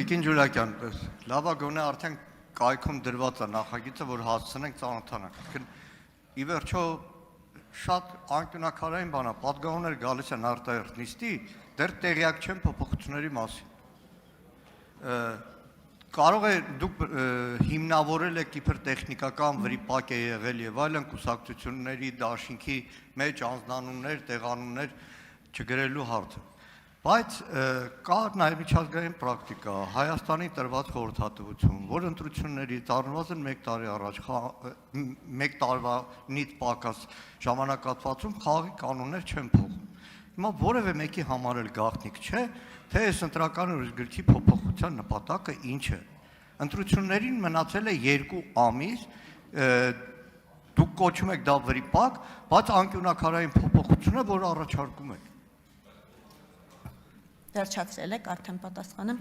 Տիկին Ջուլակյան, լավա գոնե արդեն կայքում դրված է նախագիծը, որ հասցնենք ծանոթանանք։ Ի վերջո շատ անկյունակարային բան է, պատգամներ գալիս են արտահերթ նիստի, դեռ տեղյակ չեն փոփոխությունների մասին։ Կարող է դուք հիմնավորել եք իբր տեխնիկական վրիպակ է եղել եւ այլն կուսակցությունների դաշինքի մեջ անձնանուններ, տեղանուններ չգրելու հարցը։ Բայց կա նաև միջազգային պրակտիկա, Հայաստանի տրված խորհրդատվություն, որ ընտրություններից առնվազն 1 տարի առաջ, 1 տարվանից պակաս ժամանակահատվածում խաղի կանոններ չեն փոխում։ Հիմա որևէ մեկի համար էլ գաղտնիք չէ, թե այս ընտրական օրենսգրքի փոփոխության նպատակը ինչ է։ Ընտրություններին մնացել է 2 ամիս, դուք կոչում եք դա վրիպակ, բայց անկյունակարային փոփոխությունը, որ առաջարկում եք։ Վերջացրել եք, արդեն պատասխանը։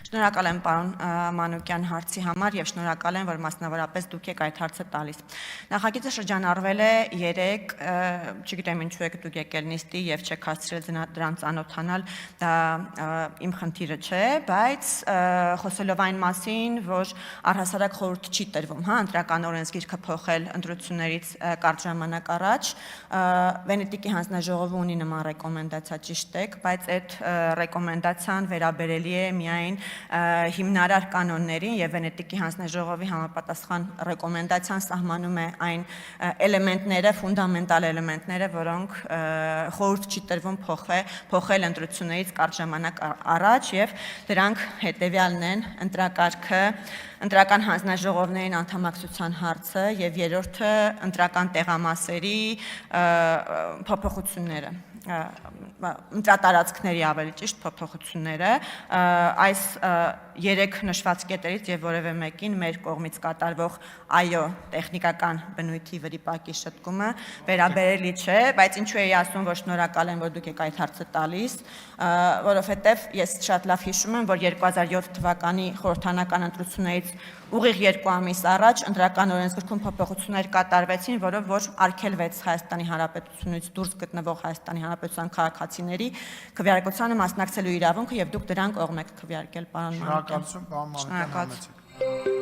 Շնորհակալ եմ պարոն Մանուկյան հարցի համար եւ շնորհակալ եմ, որ մասնավորապես դուք եք այդ հարցը տալիս։ Նախագիծը շրջանառվել է 3, չգիտեմ ինչու եք դուք եկել նիստի եւ չեք հասցրել դրան ծանոթանալ, դա իմ խնդիրը չէ, բայց խոսելով այն մասին, որ առհասարակ խորհուրդ չի տրվում, հա, ընտրական օրենսգիրքը փոխել ընտրություններից կարճ ժամանակ առաջ, Վենետիկի հանձնաժողովը ունի նման ռեկոմենդացիա, ճիշտ եք, բայց այդ ռեկոմենդացիան վերաբերելի է միայն հիմնարար կանոններին եւ Վենետիկի հանձնաժողովի համապատասխան ռեկոմենդացիան սահմանում է այն էլեմենտները, ֆունդամենտալ էլեմենտները, որոնք խորհուրդ չի տրվում փոխել ընտրություններից կարճ ժամանակ առաջ եւ դրանք հետեւյալն են ընտրակարգը, ընտրական հանձնաժողովներին անդամակցության հարցը եւ երրորդը ընտրական տեղամասերի փոփոխությունները, ընտրատարածքների ավելի ճիշտ փոփոխությունները, այս 3 նշված կետերից եւ որևէ մեկին մեր կողմից կատարվող այո տեխնիկական բնույթի վրիպակի շտկումը վերաբերելի չէ, բայց ինչու էի ասում, որ շնորհակալ եմ, որ դուք եք այդ հարցը տալիս, որովհետեւ ես շատ լավ հիշում եմ, որ 2007 թվականի խորհրդանական ընտրություններից ուղիղ 2 ամիս առաջ ընտրական օրենսգրքում փոփոխություններ կատարվեցին, որով որ արգելվեց Հայաստանի Հանրապետությունից դուրս գտնվող Հայաստանի Հանրապետության քաղաքացիների քվեարկությանը մասնակցելու իրավունքը եւ դուք դրան կողմ եք քվեարկել, պարոն Մանուկյան։ Շնորհակալություն, պարոն Մանուկյան, համեցեք։